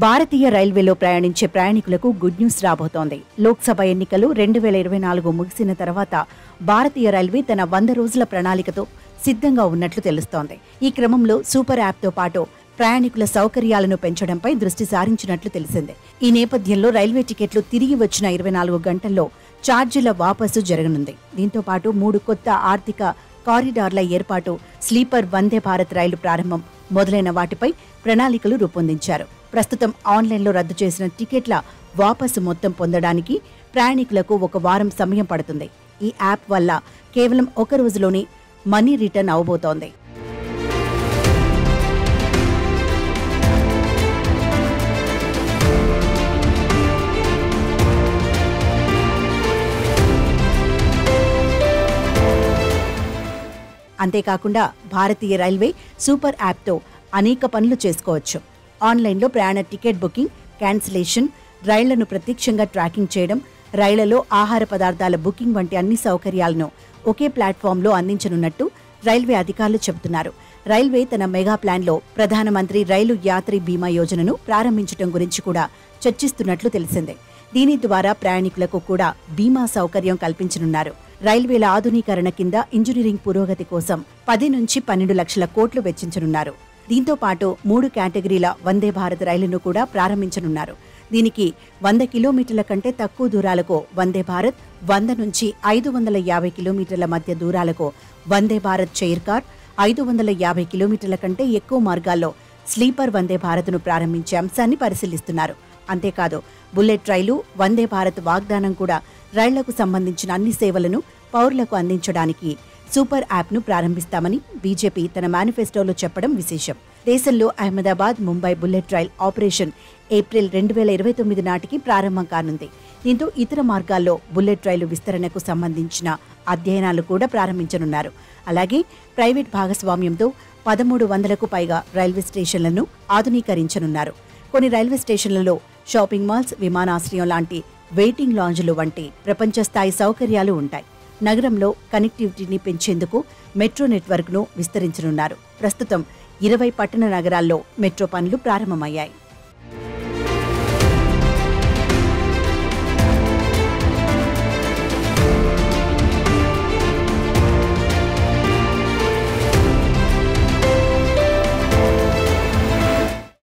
భారతీయ రైల్వేలో ప్రయాణించే ప్రయాణికులకు గుడ్ న్యూస్ రాబోతోంది. లోక్సభ ఎన్నికలు 2024 ముగిసిన తర్వాత భారతీయ రైల్వే తన 100 రోజుల ప్రణాళికతో సిద్ధంగా ఉన్నట్లు తెలుస్తోంది. ఈ క్రమంలో సూపర్ యాప్తో పాటు ప్రయాణికుల సౌకర్యాలను పెంచడంపై దృష్టి సారించినట్లు తెలిసింది. ఈ నేపథ్యంలో రైల్వే టికెట్లు తిరిగి వచ్చిన 24 గంటల్లో ఛార్జీల వాపసు జరగనుంది. దీంతో పాటు 3 కొత్త ఆర్థిక కారిడార్ల ఏర్పాటు, స్లీపర్ వందే భారత్ రైలు ప్రారంభం మొదలైన వాటిపై ప్రణాళికలు రూపొందించారు. ప్రస్తుతం ఆన్లైన్లో రద్దు చేసిన టికెట్ల వాపసు మొత్తం పొందడానికి ప్రయాణికులకు 1 వారం సమయం పడుతుంది. ఈ యాప్ వల్ల కేవలం 1 రోజులోనే మనీ రిటర్న్ అవబోతోంది. అంతేకాకుండా భారతీయ రైల్వే సూపర్ యాప్తో అనేక పనులు చేసుకోవచ్చు. ఆన్లైన్లో ప్రయాణ టికెట్ బుకింగ్, క్యాన్సిలేషన్, రైళ్లను ప్రత్యక్షంగా ట్రాకింగ్ చేయడం, రైళ్లలో ఆహార పదార్థాల బుకింగ్ వంటి అన్ని సౌకర్యాలను ఒకే ప్లాట్ఫామ్లో అందించనున్నట్టు రైల్వే అధికారులు చెబుతున్నారు. రైల్వే తన మెగా ప్లాన్లో ప్రధానమంత్రి రైలు యాత్రి బీమా యోజనను ప్రారంభించడం గురించి కూడా చర్చిస్తున్నట్లు తెలిసిందే. దీని ద్వారా ప్రయాణికులకు కూడా బీమా సౌకర్యం కల్పించనున్నారు. రైల్వేల ఆధునీకరణ కింద ఇంజనీరింగ్ పురోగతి కోసం 10 నుంచి 12 లక్షల కోట్లు వెచ్చించనున్నారు. దీంతో పాటు 3 కేటగిరీల వందే భారత్ రైలును కూడా ప్రారంభించనున్నారు. దీనికి 100 కిలోమీటర్ల కంటే తక్కువ దూరాలకు వందే భారత్, 100 నుంచి 550 కిలోమీటర్ల మధ్య దూరాలకు వందే భారత్ చైర్ కార్, 550 కిలోమీటర్ల కంటే ఎక్కువ మార్గాల్లో స్లీపర్ వందే భారత్ను ప్రారంభించే అంశాన్ని పరిశీలిస్తున్నారు. అంతేకాదు బుల్లెట్ రైలు, వందే భారత్ వాగ్దానం కూడా రైళ్లకు సంబంధించిన అన్ని సేవలను పౌరులకు అందించడానికి సూపర్ యాప్ను ప్రారంభిస్తామని బీజేపీ తన మేనిఫెస్టోలో చెప్పడం విశేషం. దేశంలో Ahmedabad, Mumbai bullet rail operation April 2029 నాటికి ప్రారంభం కానుంది. దీంతో ఇతర మార్గాల్లో బుల్లెట్ రైలు విస్తరణకు సంబంధించిన అధ్యయనాలు కూడా ప్రారంభించనున్నారు. అలాగే ప్రైవేట్ భాగస్వామ్యంతో 1300కు పైగా రైల్వే స్టేషన్లను ఆధునీకరించనున్నారు. కొన్ని రైల్వే స్టేషన్లలో షాపింగ్ మాల్స్, విమానాశ్రయం లాంటి వెయిటింగ్ లాంజ్లు వంటి ప్రపంచ స్థాయి సౌకర్యాలు ఉంటాయి. నగరంలో కనెక్టివిటీని పెంచేందుకు మెట్రో నెట్వర్క్ను విస్తరించనున్నారు. ప్రస్తుతం 20 పట్టణ నగరాల్లో మెట్రో పనులు ప్రారంభమయ్యాయి.